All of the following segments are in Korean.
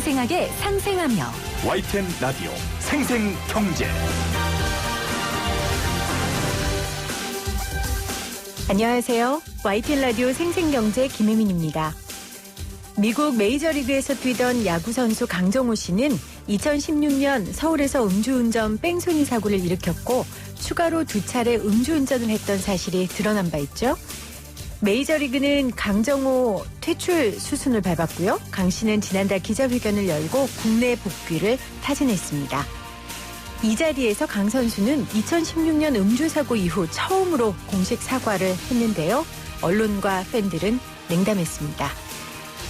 생생하게 상생하며 YTN 라디오 생생경제. 안녕하세요. YTN 라디오 생생경제 김혜민입니다. 미국 메이저리그에서 뛰던 야구선수 강정호 씨는 2016년 서울에서 음주운전 뺑소니 사고를 일으켰고 추가로 2차례 음주운전을 했던 사실이 드러난 바 있죠. 메이저리그는 강정호 퇴출 수순을 밟았고요. 강 씨는 지난달 기자회견을 열고 국내 복귀를 타진했습니다. 이 자리에서 강 선수는 2016년 음주사고 이후 처음으로 공식 사과를 했는데요. 언론과 팬들은 냉담했습니다.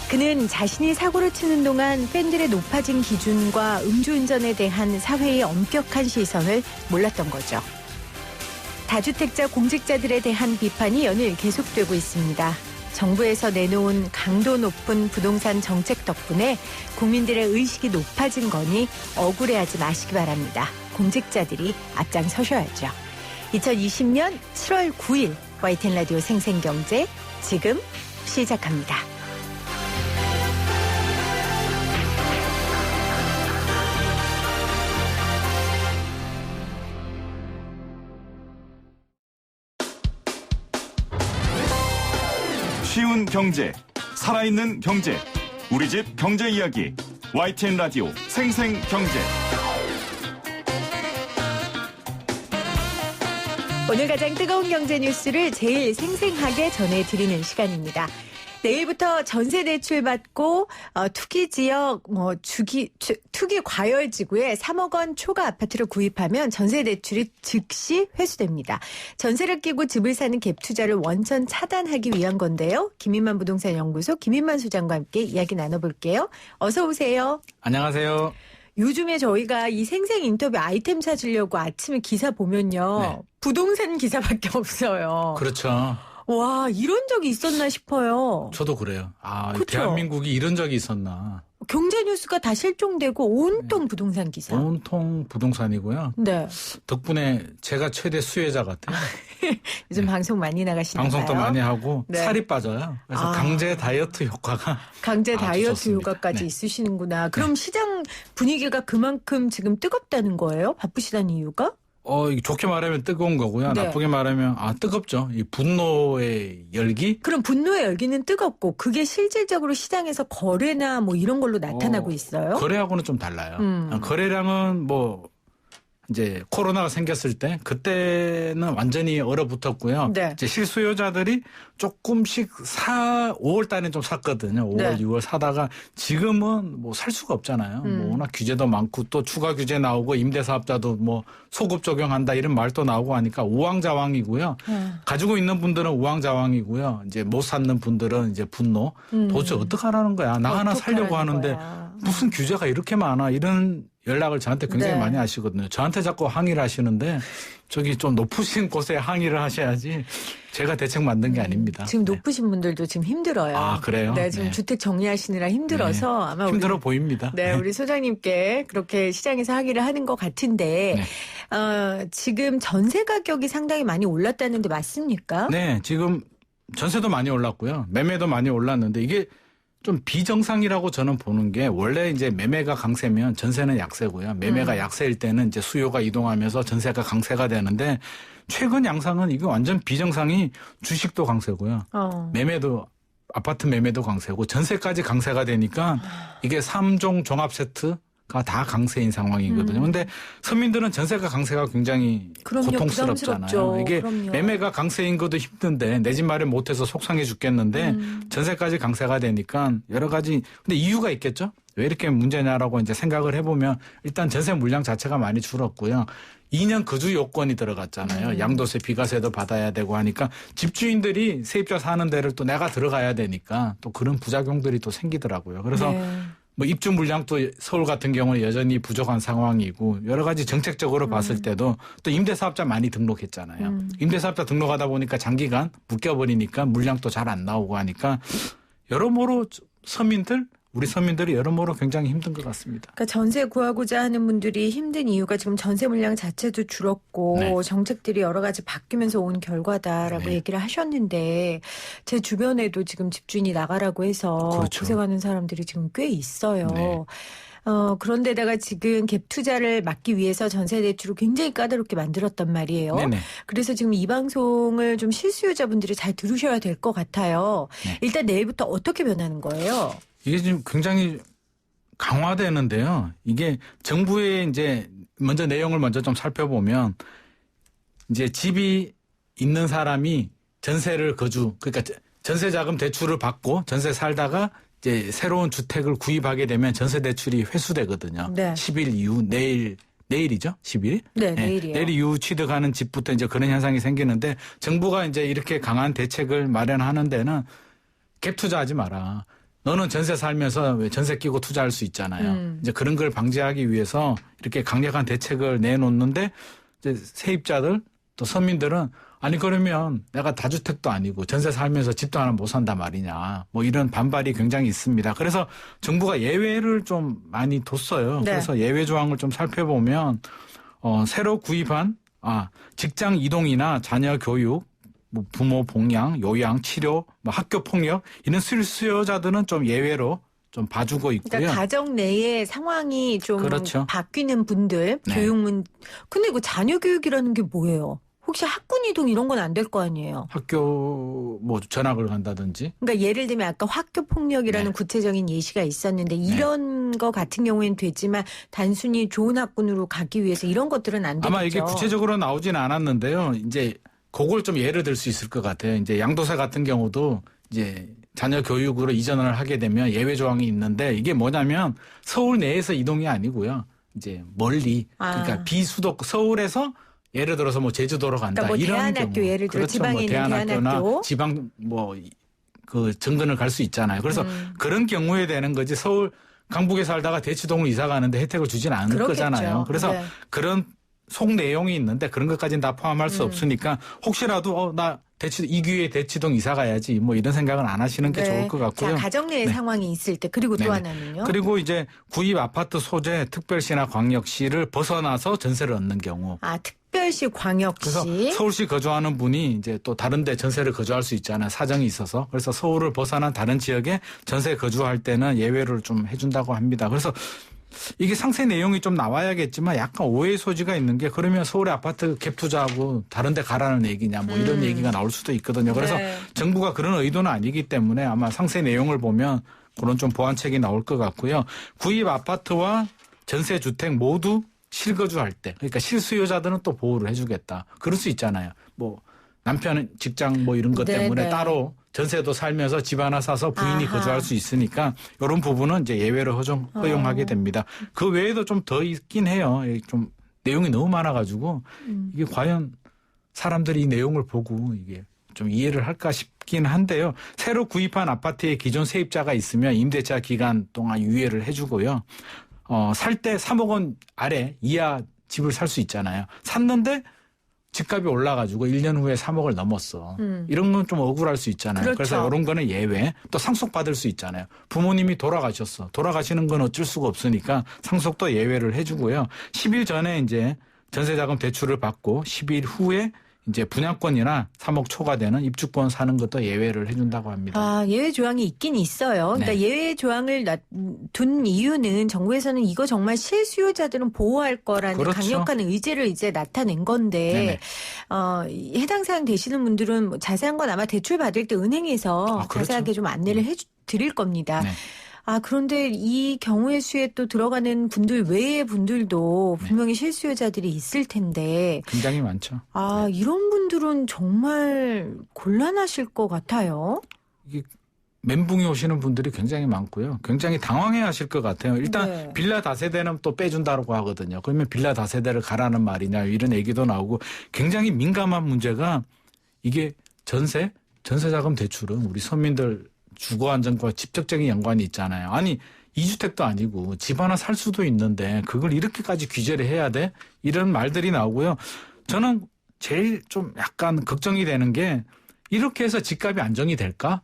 그는 자신이 사고를 치는 동안 팬들의 높아진 기준과 음주운전에 대한 사회의 엄격한 시선을 몰랐던 거죠. 다주택자 공직자들에 대한 비판이 연일 계속되고 있습니다. 정부에서 내놓은 강도 높은 부동산 정책 덕분에 국민들의 의식이 높아진 거니 억울해하지 마시기 바랍니다. 공직자들이 앞장서셔야죠. 2020년 7월 9일 YTN 라디오 생생경제 지금 시작합니다. 쉬운 경제, 살아있는 경제, 우리 집 경제 이야기, YTN 라디오 생생경제. 오늘 가장 뜨거운 경제 뉴스를 제일 생생하게 전해드리는 시간입니다. 내일부터 전세 대출 받고 투기 지역 투기 과열 지구에 3억 원 초과 아파트를 구입하면 전세 대출이 즉시 회수됩니다. 전세를 끼고 집을 사는 갭 투자를 원천 차단하기 위한 건데요. 김인만 부동산 연구소 김인만 소장과 함께 이야기 나눠볼게요. 어서 오세요. 안녕하세요. 요즘에 저희가 이 생생 인터뷰 아이템 찾으려고 아침에 기사 보면요. 네. 부동산 기사밖에 없어요. 그렇죠. 와, 이런 적이 있었나 싶어요. 저도 그래요. 그쵸? 대한민국이 이런 적이 있었나. 경제 뉴스가 다 실종되고 온통 부동산 기사. 온통 부동산이고요. 네. 덕분에 제가 최대 수혜자 같아요. 요즘 방송 많이 나가시나요? 방송도 많이 하고 네. 살이 빠져요. 그래서 강제 다이어트 효과가 강제 아주 다이어트 좋습니다. 효과까지 네. 있으시는구나. 그럼 시장 분위기가 그만큼 지금 뜨겁다는 거예요? 바쁘시다는 이유가? 이게 좋게 말하면 뜨거운 거고요. 네. 나쁘게 말하면 뜨겁죠. 이 분노의 열기. 그럼 분노의 열기는 뜨겁고 그게 실질적으로 시장에서 거래나 뭐 이런 걸로 나타나고 있어요? 거래하고는 좀 달라요. 거래량은 이제 코로나가 생겼을 때 그때는 완전히 얼어붙었고요. 네. 이제 실수요자들이 조금씩 5월 달에는 좀 샀거든요. 5월, 네. 6월 사다가 지금은 살 수가 없잖아요. 워낙 규제도 많고 또 추가 규제 나오고 임대사업자도 소급 적용한다 이런 말도 나오고 하니까 우왕좌왕이고요. 가지고 있는 분들은 우왕좌왕이고요. 이제 못 샀는 분들은 이제 분노. 도대체 어떡하라는 거야. 나 하나 살려고 하는데 무슨 규제가 이렇게 많아. 이런 연락을 저한테 굉장히 네. 많이 하시거든요. 저한테 자꾸 항의를 하시는데 저기 좀 높으신 곳에 항의를 하셔야지 제가 대책 만든 게 아닙니다. 지금 높으신 분들도 지금 힘들어요. 그래요? 네, 지금 네. 주택 정리하시느라 힘들어서 네. 아마 힘들어 보입니다. 네, 우리 소장님께 그렇게 시장에서 항의를 하는 것 같은데 지금 전세 가격이 상당히 많이 올랐다는데 맞습니까? 네, 지금 전세도 많이 올랐고요. 매매도 많이 올랐는데 이게 좀 비정상이라고 저는 보는 게 원래 이제 매매가 강세면 전세는 약세고요. 매매가 약세일 때는 이제 수요가 이동하면서 전세가 강세가 되는데 최근 양상은 이거 완전 비정상이 주식도 강세고요. 매매도 아파트 매매도 강세고 전세까지 강세가 되니까 이게 3종 종합 세트가 다 강세인 상황이거든요. 근데 서민들은 전세가 강세가 굉장히 고통스럽잖아요. 부담스럽죠. 이게 그럼요. 매매가 강세인 것도 힘든데 내 집 마련 못해서 속상해 죽겠는데 전세까지 강세가 되니까 여러 가지 근데 이유가 있겠죠. 왜 이렇게 문제냐라고 이제 생각을 해보면 일단 전세 물량 자체가 많이 줄었고요. 2년 거주 요건이 들어갔잖아요. 양도세, 비과세도 받아야 되고 하니까 집주인들이 세입자 사는 데를 또 내가 들어가야 되니까 또 그런 부작용들이 또 생기더라고요. 그래서 입주 물량도 서울 같은 경우는 여전히 부족한 상황이고 여러 가지 정책적으로 봤을 때도 또 임대사업자 많이 등록했잖아요. 임대사업자 등록하다 보니까 장기간 묶여버리니까 물량도 잘 안 나오고 하니까 여러모로 서민들 우리 서민들이 여러모로 굉장히 힘든 것 같습니다. 그러니까 전세 구하고자 하는 분들이 힘든 이유가 지금 전세 물량 자체도 줄었고 네. 정책들이 여러 가지 바뀌면서 온 결과다라고 네. 얘기를 하셨는데 제 주변에도 지금 집주인이 나가라고 해서 그렇죠. 고생하는 사람들이 지금 꽤 있어요. 네. 그런데다가 지금 갭 투자를 막기 위해서 전세 대출을 굉장히 까다롭게 만들었단 말이에요. 네네. 그래서 지금 이 방송을 좀 실수요자분들이 잘 들으셔야 될 것 같아요. 네. 일단 내일부터 어떻게 변하는 거예요? 이게 지금 굉장히 강화되는데요. 이게 정부의 이제 먼저 내용을 먼저 좀 살펴보면 이제 집이 있는 사람이 전세를 그러니까 전세자금 대출을 받고 전세 살다가 이제 새로운 주택을 구입하게 되면 전세 대출이 회수되거든요. 네. 10일 이후 내일이죠? 10일? 네, 내일이요. 내일 이후 취득하는 집부터 이제 그런 현상이 생기는데 정부가 이제 이렇게 강한 대책을 마련하는 데는 갭 투자하지 마라. 너는 전세 살면서 왜 전세 끼고 투자할 수 있잖아요. 이제 그런 걸 방지하기 위해서 이렇게 강력한 대책을 내놓는데 이제 세입자들 또 서민들은 아니 그러면 내가 다주택도 아니고 전세 살면서 집도 하나 못 산단 말이냐. 뭐 이런 반발이 굉장히 있습니다. 그래서 정부가 예외를 좀 많이 뒀어요. 네. 그래서 예외 조항을 좀 살펴보면 새로 구입한 직장 이동이나 자녀 교육 뭐 부모 봉양, 요양, 치료, 뭐 학교 폭력 이런 실수요자들은 좀 예외로 좀 봐주고 있고요. 그러니까 가정 내의 상황이 좀 그렇죠. 바뀌는 분들, 네. 교육문. 근데 그 자녀 교육이라는 게 뭐예요? 혹시 학군 이동 이런 건 안 될 거 아니에요? 학교 뭐 전학을 간다든지. 그러니까 예를 들면 아까 학교 폭력이라는 네. 구체적인 예시가 있었는데 이런 거 같은 경우에는 되지만 단순히 좋은 학군으로 가기 위해서 이런 것들은 안 되겠죠. 아마 이게 구체적으로 나오지는 않았는데요. 이제 그걸 좀 예를 들 수 있을 것 같아요. 이제 양도세 같은 경우도 이제 자녀 교육으로 이전을 하게 되면 예외 조항이 있는데 이게 뭐냐면 서울 내에서 이동이 아니고요. 이제 멀리 그러니까 비수도권 서울에서 예를 들어서 뭐 제주도로 간다. 그러니까 뭐 이런 대안학교 경우. 예를 들어 그렇죠. 지방에 뭐 있는 대안학교나 대안학교. 지방 뭐 그 정근을 갈 수 있잖아요. 그래서 그런 경우에 되는 거지 서울 강북에 살다가 대치동을 이사 가는데 혜택을 주지는 않을 그렇겠죠. 거잖아요. 그래서 네. 그런 속 내용이 있는데 그런 것까지는 다 포함할 수 없으니까 혹시라도 나 이 기회에 대치동 이사 가야지 뭐 이런 생각은 안 하시는 게 네. 좋을 것 같고요. 자, 가정 내의 네. 상황이 있을 때 그리고 또 네네. 하나는요. 그리고 이제 구입 아파트 소재 특별시나 광역시를 벗어나서 전세를 얻는 경우. 특별시, 광역시. 그래서 서울시 거주하는 분이 이제 또 다른 데 전세를 거주할 수 있잖아요. 사정이 있어서. 그래서 서울을 벗어난 다른 지역에 전세 거주할 때는 예외를 좀 해준다고 합니다. 그래서 이게 상세 내용이 좀 나와야겠지만 약간 오해의 소지가 있는 게 그러면 서울의 아파트 갭 투자하고 다른 데 가라는 얘기냐 뭐 이런 얘기가 나올 수도 있거든요. 그래서 네. 정부가 그런 의도는 아니기 때문에 아마 상세 내용을 보면 그런 좀 보완책이 나올 것 같고요. 구입 아파트와 전세 주택 모두 실거주할 때 그러니까 실수요자들은 또 보호를 해주겠다. 그럴 수 있잖아요. 뭐 남편 직장 뭐 이런 것 네, 때문에 네. 따로 전세도 살면서 집 하나 사서 부인이 아하. 거주할 수 있으니까 이런 부분은 이제 예외로 허용하게 됩니다. 그 외에도 좀 더 있긴 해요. 좀 내용이 너무 많아가지고 이게 과연 사람들이 이 내용을 보고 이게 좀 이해를 할까 싶긴 한데요. 새로 구입한 아파트에 기존 세입자가 있으면 임대차 기간 동안 유예를 해주고요. 살 때 3억 원 아래 이하 집을 살 수 있잖아요. 샀는데 집값이 올라가지고 1년 후에 3억을 넘었어. 이런 건 좀 억울할 수 있잖아요. 그렇죠. 그래서 이런 거는 예외. 또 상속받을 수 있잖아요. 부모님이 돌아가셨어. 돌아가시는 건 어쩔 수가 없으니까 상속도 예외를 해주고요. 10일 전에 이제 전세자금 대출을 받고 10일 후에 이제 분양권이나 3억 초과되는 입주권 사는 것도 예외를 해준다고 합니다. 예외 조항이 있긴 있어요. 그러니까 네. 예외 조항을 둔 이유는 정부에서는 이거 정말 실수요자들은 보호할 거라는 그렇죠. 강력한 의지를 이제 나타낸 건데, 해당 사항 되시는 분들은 뭐 자세한 건 아마 대출 받을 때 은행에서 그렇죠. 자세하게 좀 안내를 드릴 겁니다. 네. 그런데 이 경우의 수에 또 들어가는 분들 외의 분들도 분명히 실수요자들이 있을 텐데, 굉장히 많죠. 이런 분들은 정말 곤란하실 것 같아요. 이게 멘붕이 오시는 분들이 굉장히 많고요. 굉장히 당황해 하실 것 같아요. 일단 네. 빌라 다세대는 또 빼준다고 하거든요. 그러면 빌라 다세대를 가라는 말이냐 이런 얘기도 나오고 굉장히 민감한 문제가 이게 전세자금 대출은 우리 서민들 주거 안정과 직접적인 연관이 있잖아요. 아니 2주택도 아니고 집 하나 살 수도 있는데 그걸 이렇게까지 규제를 해야 돼? 이런 말들이 나오고요. 저는 제일 좀 약간 걱정이 되는 게 이렇게 해서 집값이 안정이 될까?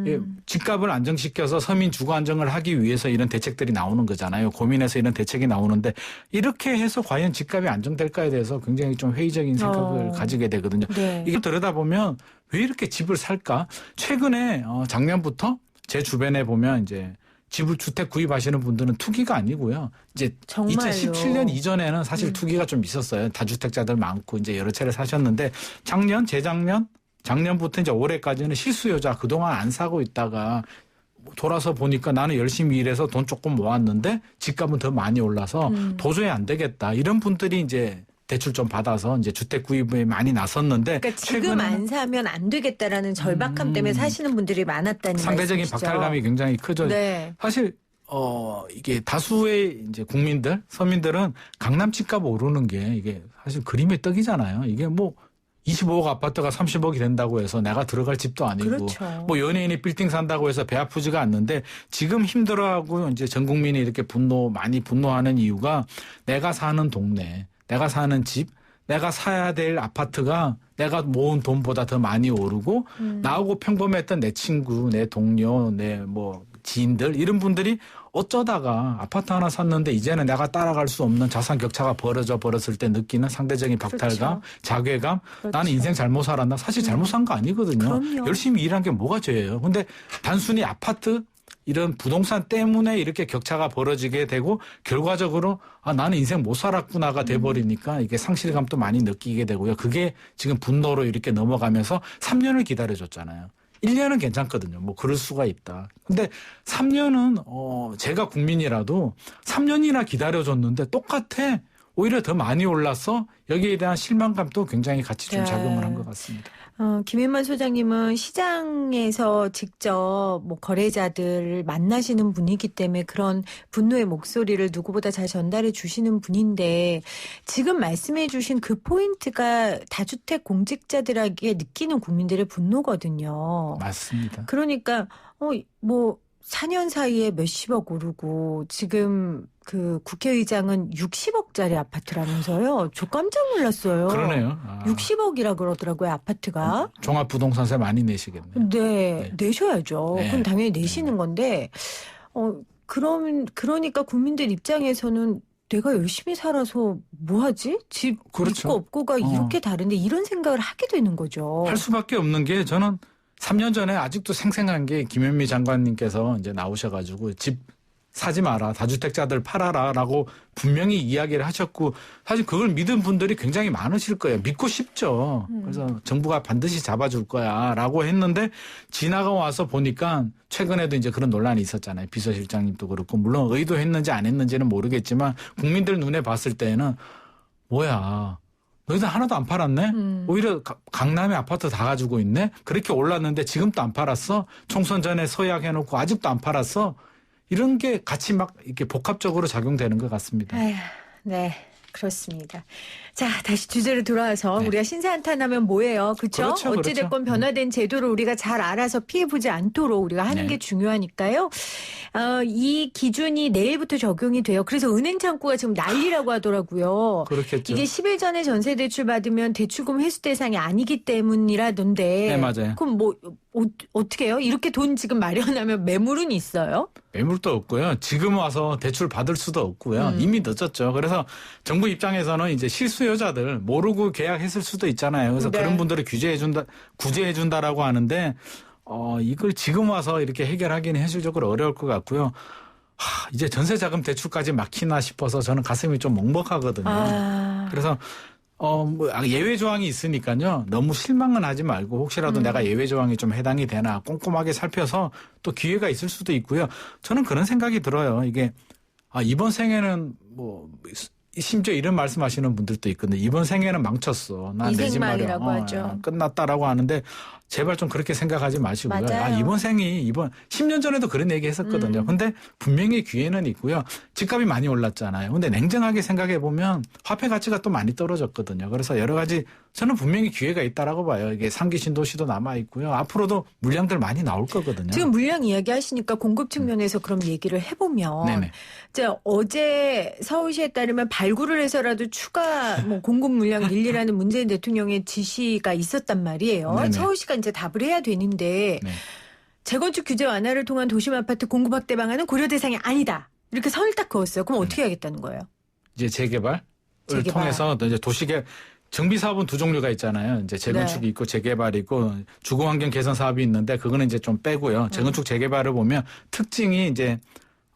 예, 집값을 안정시켜서 서민 주거 안정을 하기 위해서 이런 대책들이 나오는 거잖아요. 고민해서 이런 대책이 나오는데 이렇게 해서 과연 집값이 안정될까에 대해서 굉장히 좀 회의적인 생각을 가지게 되거든요. 네. 이걸 들여다보면 왜 이렇게 집을 살까? 최근에 작년부터 제 주변에 보면 이제 집을 주택 구입하시는 분들은 투기가 아니고요. 이제 정말요? 2017년 이전에는 사실 투기가 좀 있었어요. 다주택자들 많고 이제 여러 차례 사셨는데 작년, 재작년, 작년부터 이제 올해까지는 실수요자 그동안 안 사고 있다가 돌아서 보니까 나는 열심히 일해서 돈 조금 모았는데 집값은 더 많이 올라서 도저히 안 되겠다. 이런 분들이 이제 대출 좀 받아서 이제 주택 구입에 많이 나섰는데 그러니까 지금 안 사면 안 되겠다라는 절박함 때문에 사시는 분들이 많았다는 상대적인 말씀이시죠. 박탈감이 굉장히 크죠. 네. 사실 이게 다수의 이제 국민들, 서민들은 강남 집값 오르는 게 이게 사실 그림의 떡이잖아요. 이게 뭐 25억 아파트가 30억이 된다고 해서 내가 들어갈 집도 아니고 그렇죠. 뭐 연예인이 빌딩 산다고 해서 배 아프지가 않는데 지금 힘들어하고 이제 전 국민이 이렇게 많이 분노하는 이유가 내가 사는 동네, 내가 사는 집, 내가 사야 될 아파트가 내가 모은 돈보다 더 많이 오르고 나하고 평범했던 내 친구, 내 동료, 내 뭐 지인들 이런 분들이 어쩌다가 아파트 하나 샀는데 이제는 내가 따라갈 수 없는 자산 격차가 벌어져 버렸을 때 느끼는 상대적인 박탈감, 그렇죠. 자괴감. 그렇죠. 나는 인생 잘못 살았나? 사실 잘못 산 거 아니거든요. 그럼요. 열심히 일한 게 뭐가 죄예요. 근데 단순히 아파트 이런 부동산 때문에 이렇게 격차가 벌어지게 되고 결과적으로 나는 인생 못 살았구나가 돼버리니까 이게 상실감도 많이 느끼게 되고요. 그게 지금 분노로 이렇게 넘어가면서 3년을 기다려줬잖아요. 1년은 괜찮거든요. 뭐 그럴 수가 있다. 근데 3년은 제가 국민이라도 3년이나 기다려줬는데 똑같아. 오히려 더 많이 올라서 여기에 대한 실망감도 굉장히 같이 좀 네. 작용을 한 것 같습니다. 김앤만 소장님은 시장에서 직접 뭐 거래자들을 만나시는 분이기 때문에 그런 분노의 목소리를 누구보다 잘 전달해 주시는 분인데 지금 말씀해 주신 그 포인트가 다주택 공직자들에게 느끼는 국민들의 분노거든요. 맞습니다. 그러니까 뭐 4년 사이에 몇십억 오르고 지금 그 국회의장은 60억짜리 아파트라면서요. 저 깜짝 놀랐어요. 그러네요. 60억이라 그러더라고요, 아파트가. 종합부동산세 많이 내시겠네요. 네, 내셔야죠. 네. 그건 당연히 내시는 건데, 그러니까 국민들 입장에서는 내가 열심히 살아서 뭐 하지? 집 그렇죠. 있고 없고가 이렇게 다른데 이런 생각을 하게 되는 거죠. 할 수밖에 없는 게 저는 3년 전에 아직도 생생한 게 김현미 장관님께서 이제 나오셔가지고 집 사지 마라. 다주택자들 팔아라라고 분명히 이야기를 하셨고 사실 그걸 믿은 분들이 굉장히 많으실 거예요. 믿고 싶죠. 그래서 정부가 반드시 잡아줄 거야라고 했는데 지나가 와서 보니까 최근에도 이제 그런 논란이 있었잖아요. 비서실장님도 그렇고 물론 의도했는지 안 했는지는 모르겠지만 국민들 눈에 봤을 때는 뭐야. 너희들 하나도 안 팔았네? 오히려 강남에 아파트 다 가지고 있네? 그렇게 올랐는데 지금도 안 팔았어? 총선 전에 서약해놓고 아직도 안 팔았어? 이런 게 같이 막 이렇게 복합적으로 작용되는 것 같습니다. 아휴, 네. 그렇습니다. 자, 다시 주제로 돌아와서 네. 우리가 신세한탄하면 뭐예요? 그렇죠? 그렇죠, 어찌됐건 그렇죠. 변화된 제도를 우리가 잘 알아서 피해보지 않도록 우리가 하는 네. 게 중요하니까요. 이 기준이 내일부터 적용이 돼요. 그래서 은행 창구가 지금 난리라고 하더라고요. 그렇겠죠. 이게 10일 전에 전세 대출 받으면 대출금 회수 대상이 아니기 때문이라던데. 네, 맞아요. 그럼 뭐 어떻게 해요? 이렇게 돈 지금 마련하면 매물은 있어요? 매물도 없고요. 지금 와서 대출 받을 수도 없고요. 이미 늦었죠. 그래서 정부 입장에서는 이제 실수요자들 모르고 계약했을 수도 있잖아요. 그래서 네. 그런 분들을 구제해준다라고 하는데 이걸 지금 와서 이렇게 해결하기는 현실적으로 어려울 것 같고요. 이제 전세자금 대출까지 막히나 싶어서 저는 가슴이 좀 먹먹하거든요. 그래서 뭐 예외 조항이 있으니까요. 너무 실망은 하지 말고 혹시라도 내가 예외 조항이 좀 해당이 되나 꼼꼼하게 살펴서 또 기회가 있을 수도 있고요. 저는 그런 생각이 들어요. 이게 이번 생에는 뭐 심지어 이런 말씀하시는 분들도 있거든요. 이번 생에는 망쳤어. 난 내 집 마련 이생만이라고 하죠. 끝났다라고 하는데 제발 좀 그렇게 생각하지 마시고요. 맞아요. 이번 생이 10년 전에도 그런 얘기 했었거든요. 근데 분명히 기회는 있고요. 집값이 많이 올랐잖아요. 근데 냉정하게 생각해 보면 화폐 가치가 또 많이 떨어졌거든요. 그래서 여러 가지 저는 분명히 기회가 있다라고 봐요. 이게 3기 신도시도 남아 있고요. 앞으로도 물량들 많이 나올 거거든요. 지금 물량 이야기 하시니까 공급 측면에서 그럼 얘기를 해보면 네네. 어제 서울시에 따르면 발굴을 해서라도 추가 공급 물량 늘리라는 문재인 대통령의 지시가 있었단 말이에요. 네네. 서울시가 이제 답을 해야 되는데 네. 재건축 규제 완화를 통한 도심 아파트 공급 확대 방안은 고려 대상이 아니다. 이렇게 선을 딱 그었어요. 그럼 어떻게 하겠다는 거예요? 이제 재개발을 통해서 이제 도시계 정비 사업은 두 종류가 있잖아요. 이제 재건축이 있고 재개발이 있고 주거 환경 개선 사업이 있는데 그거는 이제 좀 빼고요. 재건축 재개발을 보면 특징이 이제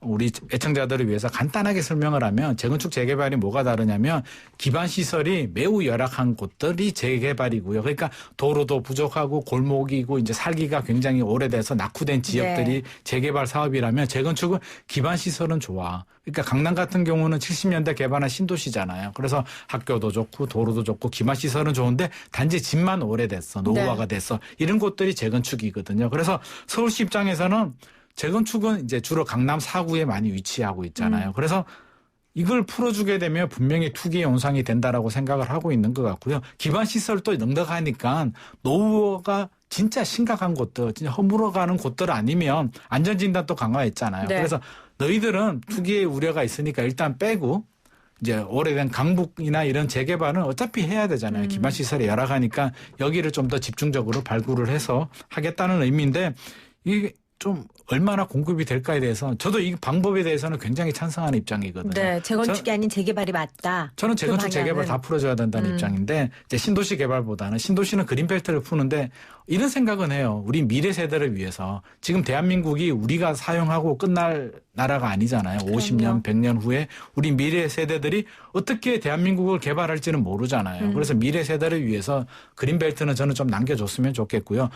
우리 애청자들을 위해서 간단하게 설명을 하면 재건축 재개발이 뭐가 다르냐면 기반 시설이 매우 열악한 곳들이 재개발이고요. 그러니까 도로도 부족하고 골목이고 이제 살기가 굉장히 오래돼서 낙후된 지역들이 재개발 사업이라면 재건축은 기반 시설은 좋아. 그러니까 강남 같은 경우는 70년대 개발한 신도시잖아요. 그래서 학교도 좋고 도로도 좋고 기반 시설은 좋은데 단지 집만 오래됐어. 노후화가 됐어. 이런 곳들이 재건축이거든요. 그래서 서울시 입장에서는 재건축은 이제 주로 강남 4구에 많이 위치하고 있잖아요. 그래서 이걸 풀어주게 되면 분명히 투기의 온상이 된다라고 생각을 하고 있는 것 같고요. 기반 시설도 넉넉하니까 노후가 진짜 심각한 곳들, 진짜 허물어가는 곳들 아니면 안전진단도 강화했잖아요. 네. 그래서 너희들은 투기의 우려가 있으니까 일단 빼고 이제 오래된 강북이나 이런 재개발은 어차피 해야 되잖아요. 기반 시설이 열악하니까 여기를 좀 더 집중적으로 발굴을 해서 하겠다는 의미인데 이게 좀 얼마나 공급이 될까에 대해서 저도 이 방법에 대해서는 굉장히 찬성하는 입장이거든요. 네, 재건축이 아닌 재개발이 맞다. 저는 재건축 그 재개발 다 풀어줘야 된다는 입장인데 이제 신도시 개발보다는 신도시는 그린벨트를 푸는데 이런 생각은 해요. 우리 미래 세대를 위해서 지금 대한민국이 우리가 사용하고 끝날 나라가 아니잖아요. 50년, 100년 후에 우리 미래 세대들이 어떻게 대한민국을 개발할지는 모르잖아요. 그래서 미래 세대를 위해서 그린벨트는 저는 좀 남겨줬으면 좋겠고요.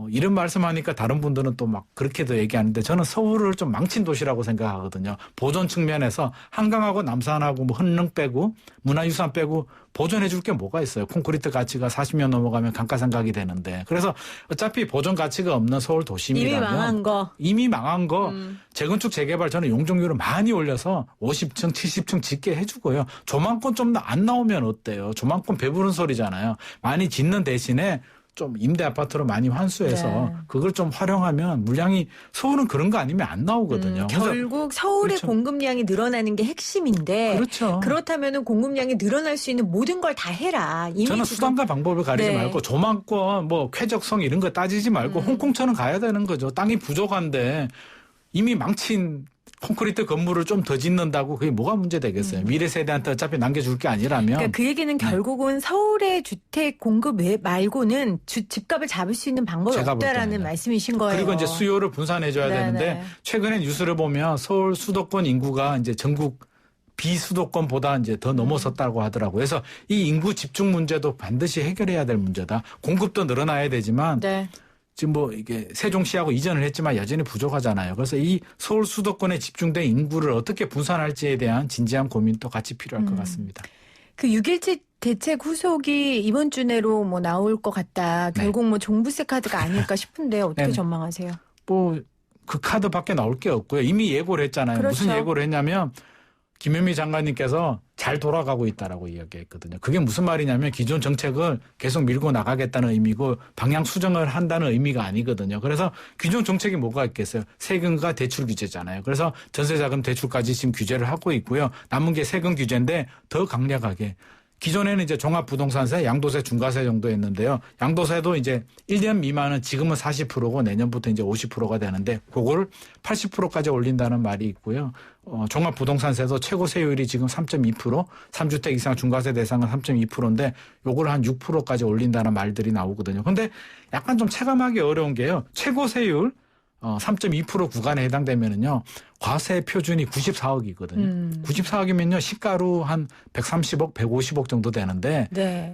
이런 말씀하니까 다른 분들은 또 막 그렇게도 얘기하는데 저는 서울을 좀 망친 도시라고 생각하거든요. 보존 측면에서 한강하고 남산하고 뭐 헌릉 빼고 문화유산 빼고 보존해 줄 게 뭐가 있어요. 콘크리트 가치가 40년 넘어가면 감가상각이 되는데. 그래서 어차피 보존 가치가 없는 서울 도심이라면 이미 망한 거 재건축 재개발 저는 용적률을 많이 올려서 50층 70층 짓게 해주고요. 조망권 좀 안 나오면 어때요. 조망권 배부른 소리잖아요. 많이 짓는 대신에 좀 임대 아파트로 많이 환수해서 그걸 좀 활용하면 물량이 서울은 그런 거 아니면 안 나오거든요. 결국 서울의 그렇죠. 공급량이 늘어나는 게 핵심인데 그렇죠. 그렇다면 공급량이 늘어날 수 있는 모든 걸 다 해라. 이미 저는 지금 수단과 방법을 가리지 말고 조망권 뭐 쾌적성 이런 거 따지지 말고 홍콩처럼 가야 되는 거죠. 땅이 부족한데 이미 망친 콘크리트 건물을 좀 더 짓는다고 그게 뭐가 문제 되겠어요. 미래 세대한테 어차피 남겨줄 게 아니라면. 그러니까 그 얘기는 결국은 서울의 주택 공급 말고는 집값을 잡을 수 있는 방법이 없다라는 말씀이신 거예요. 그리고 이제 수요를 분산해줘야 되는데 최근에 뉴스를 보면 서울 수도권 인구가 이제 전국 비수도권보다 이제 더 넘어섰다고 하더라고요. 그래서 이 인구 집중 문제도 반드시 해결해야 될 문제다. 공급도 늘어나야 되지만. 지금 뭐 이게 세종시하고 이전을 했지만 여전히 부족하잖아요. 그래서 이 서울 수도권에 집중된 인구를 어떻게 분산할지에 대한 진지한 고민도 같이 필요할 것 같습니다. 그 6.17 대책 후속이 이번 주 내로 뭐 나올 것 같다. 결국 뭐 종부세 카드가 아닐까 싶은데 어떻게 전망하세요? 뭐 그 카드밖에 나올 게 없고요. 이미 예고를 했잖아요. 무슨 예고를 했냐면 김현미 장관님께서 잘 돌아가고 있다라고 이야기했거든요. 그게 무슨 말이냐면 기존 정책을 계속 밀고 나가겠다는 의미고 방향 수정을 한다는 의미가 아니거든요. 그래서 기존 정책이 뭐가 있겠어요. 세금과 대출 규제잖아요. 그래서 전세자금 대출까지 지금 규제를 하고 있고요. 남은 게 세금 규제인데 더 강력하게. 기존에는 이제 종합부동산세, 양도세, 중과세 정도 했는데요. 양도세도 이제 1년 미만은 지금은 40%고 내년부터 이제 50%가 되는데 그거를 80%까지 올린다는 말이 있고요. 종합부동산세도 최고 세율이 지금 3.2%, 3주택 이상 중과세 대상은 3.2%인데 요걸 한 6%까지 올린다는 말들이 나오거든요. 근데 약간 좀 체감하기 어려운 게요. 최고 세율 3.2% 구간에 해당되면은요, 과세 표준이 94억이거든요. 94억이면요, 시가로 한 130억, 150억 정도 되는데,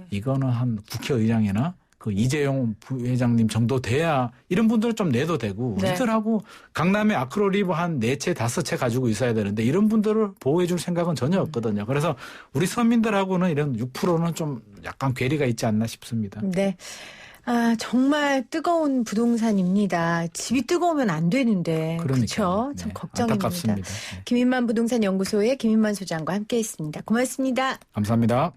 이거는 한 국회의장이나 그 이재용 부회장님 정도 돼야 이런 분들은 좀 내도 되고, 우리들하고 강남에 아크로리브 한 4채, 5채 가지고 있어야 되는데, 이런 분들을 보호해 줄 생각은 전혀 없거든요. 그래서 우리 서민들하고는 이런 6%는 좀 약간 괴리가 있지 않나 싶습니다. 네. 아, 정말 뜨거운 부동산입니다. 집이 뜨거우면 안 되는데. 그렇죠? 참 걱정입니다. 안타깝습니다. 김인만 부동산 연구소의 김인만 소장과 함께했습니다. 고맙습니다. 감사합니다.